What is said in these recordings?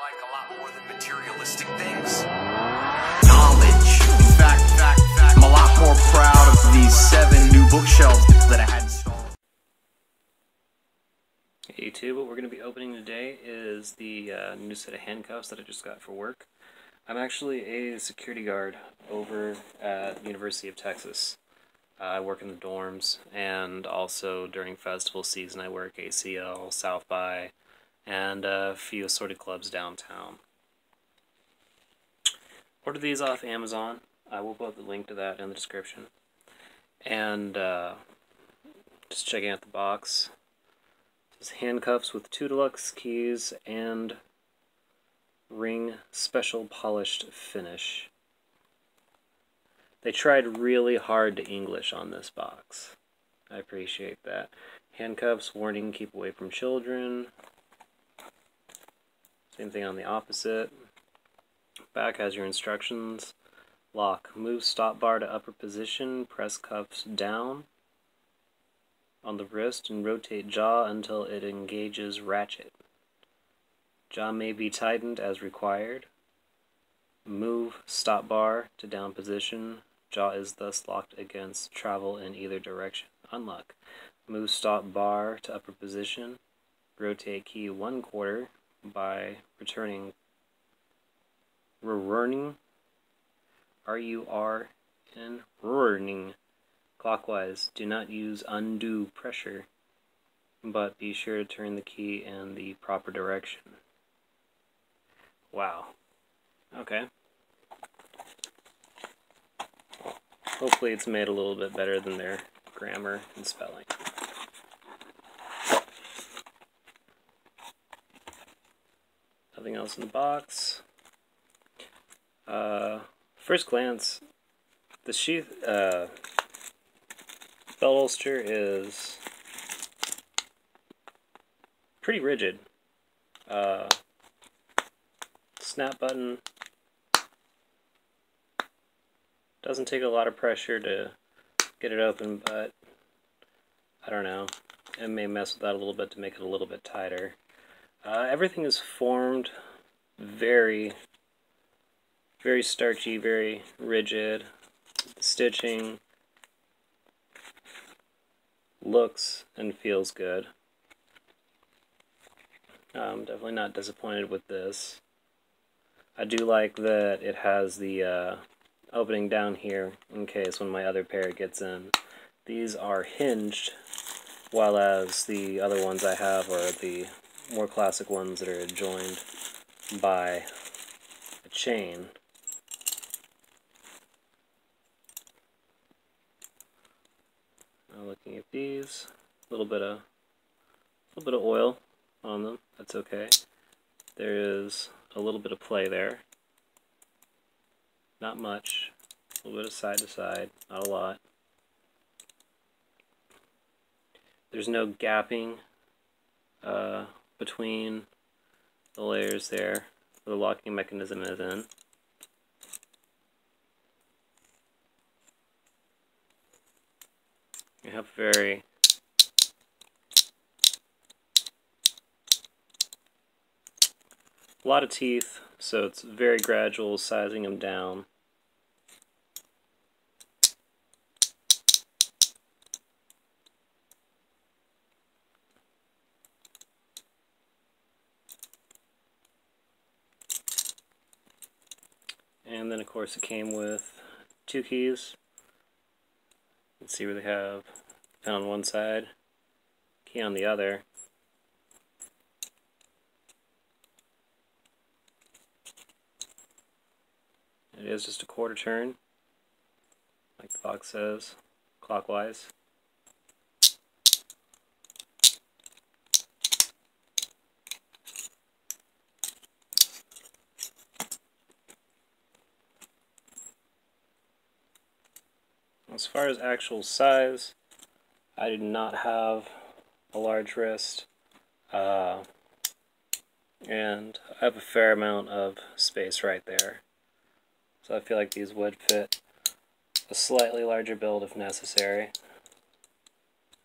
like a lot more than materialistic things. Knowledge. In fact, I'm a lot more proud of these 7 new bookshelves that I had installed. Hey YouTube, what we're going to be opening today is the new set of handcuffs that I just got for work. I'm actually a security guard over at the University of Texas. I work in the dorms, and also during festival season I work ACL, South by, and a few assorted clubs downtown. Ordered these off Amazon. I will put the link to that in the description. And just checking out the box. It says handcuffs with 2 deluxe keys and ring special polished finish. They tried really hard to English on this box. I appreciate that. Handcuffs, warning, keep away from children. Same thing on the opposite. Back has your instructions. Lock. Move stop bar to upper position. Press cuffs down on the wrist and rotate jaw until it engages ratchet. Jaw may be tightened as required. Move stop bar to down position. Jaw is thus locked against travel in either direction. Unlock. Move stop bar to upper position. Rotate key 1/4 by returning R-U-R-N clockwise. Do not use undue pressure, but be sure to turn the key in the proper direction. Wow. Okay. Hopefully it's made a little bit better than their grammar and spelling. Nothing else in the box. First glance, the sheath belt holster is pretty rigid. Snap button doesn't take a lot of pressure to get it open, but I don't know. I may mess with that a little bit to make it a little bit tighter. Everything is formed very starchy, very rigid. The stitching looks and feels good. I'm definitely not disappointed with this. I do like that it has the opening down here in case when my other pair gets in. These are hinged, while as the other ones I have are the more classic ones that are joined by a chain. Now looking at these, a little bit of oil on them. That's okay. There is a little bit of play there. Not much. A little bit of side to side. Not a lot. There's no gapping between the layers there. The locking mechanism is in. You have a lot of teeth, so it's very gradual sizing them down. And then of course it came with 2 keys. You can see where they have pen on one side, key on the other. It is just a 1/4 turn, like the box says, clockwise. As far as actual size, I do not have a large wrist, and I have a fair amount of space right there. So I feel like these would fit a slightly larger build if necessary.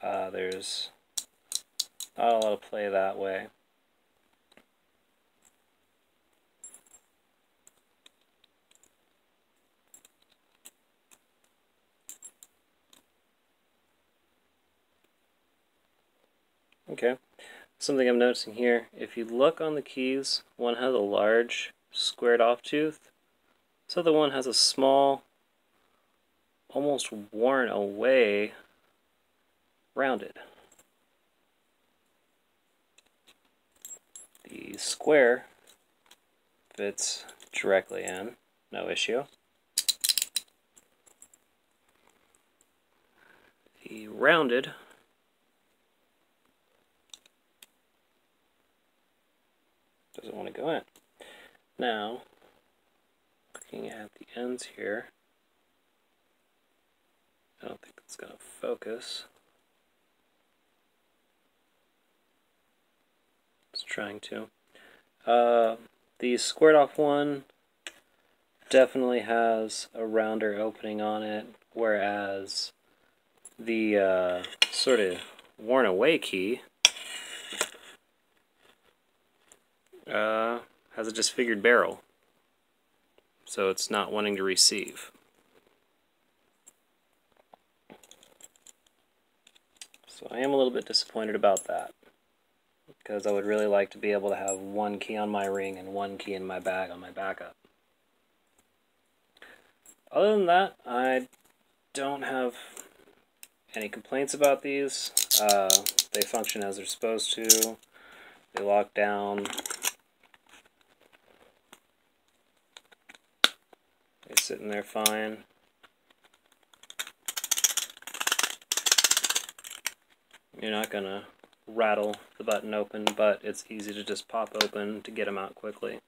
There's not a lot of play that way. Okay. Something I'm noticing here, if you look on the keys, one has a large squared off tooth. So the one has a small, almost worn away, rounded. The square fits directly in, no issue. The rounded doesn't want to go in. Now, looking at the ends here, I don't think it's going to focus. It's trying to. The squared off one definitely has a rounder opening on it, whereas the sort of worn away key has a disfigured barrel, so it's not wanting to receive. So I am a little bit disappointed about that, because I would really like to be able to have one key on my ring and one key in my bag on my backup. Other than that, I don't have any complaints about these. They function as they're supposed to. They lock down. They sit in there fine. You're not going to rattle the button open, but it's easy to just pop open to get them out quickly.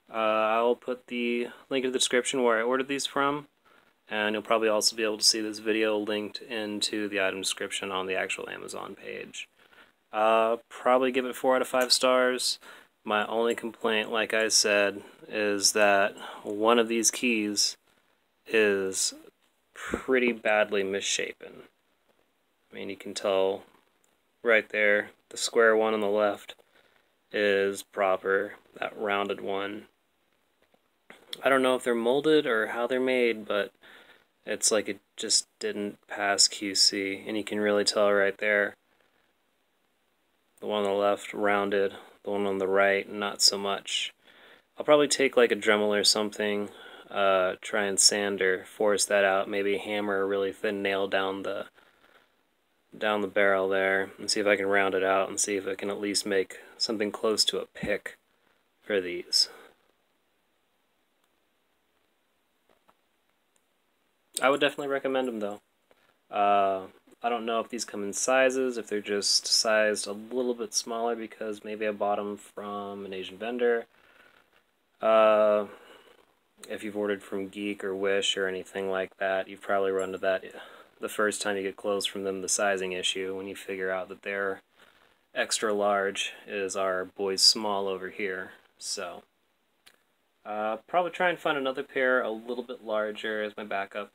I'll put the link in the description where I ordered these from, and you'll probably also be able to see this video linked into the item description on the actual Amazon page. Probably give it 4 out of 5 stars. My only complaint, like I said, is that one of these keys is pretty badly misshapen. I mean, you can tell right there, the square one on the left is proper, that rounded one. I don't know if they're molded or how they're made, but it's like it just didn't pass QC, and you can really tell right there. The one on the left, rounded, the one on the right, not so much. I'll probably take like a Dremel or something, try and sand or force that out, maybe hammer a really thin nail down the barrel there, and see if I can round it out and see if I can at least make something close to a pick for these. I would definitely recommend them though. I don't know if these come in sizes, if they're just sized a little bit smaller because maybe I bought them from an Asian vendor. If you've ordered from Geek or Wish or anything like that, you've probably run into that the first time you get clothes from them, the sizing issue, when you figure out that their extra large is our boy's small over here. So, probably try and find another pair a little bit larger as my backup,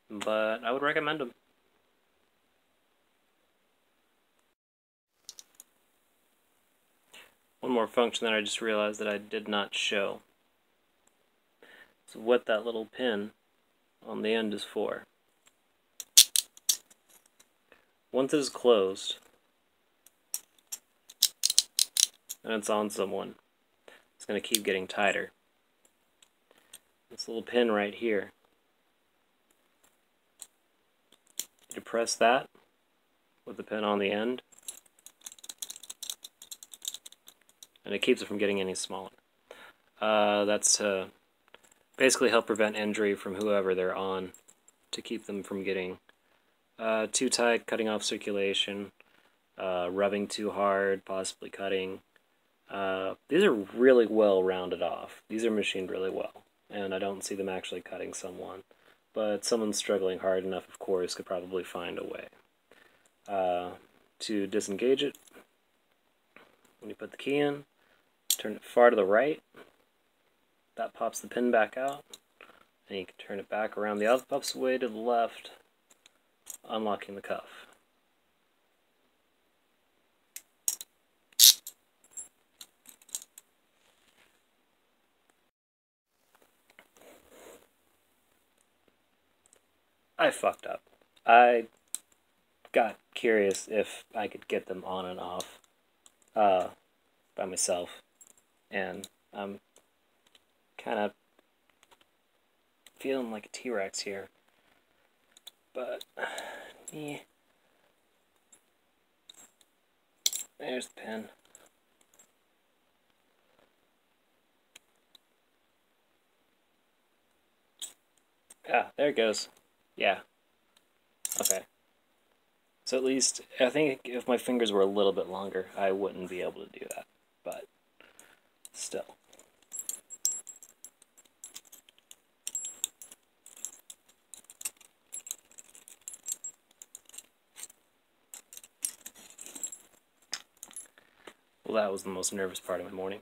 but I would recommend them. One more function that I just realized that I did not show. So what that little pin on the end is for. Once it is closed, and it's on someone, it's going to keep getting tighter. This little pin right here, you press that with the pin on the end, and it keeps it from getting any smaller. That's to basically help prevent injury from whoever they're on, to keep them from getting too tight, cutting off circulation, rubbing too hard, possibly cutting. These are really well rounded off. These are machined really well, and I don't see them actually cutting someone. But someone struggling hard enough, of course, could probably find a way. To disengage it, when you put the key in, turn it far to the right. That pops the pin back out, and you can turn it back around the opposite way to the left, unlocking the cuff. I fucked up. I got curious if I could get them on and off by myself, and I'm kind of feeling like a T-Rex here, but yeah. There's the pin. Ah, there it goes. Yeah. Okay. So at least, I think if my fingers were a little bit longer, I wouldn't be able to do that. But, still. Well, that was the most nervous part of my morning.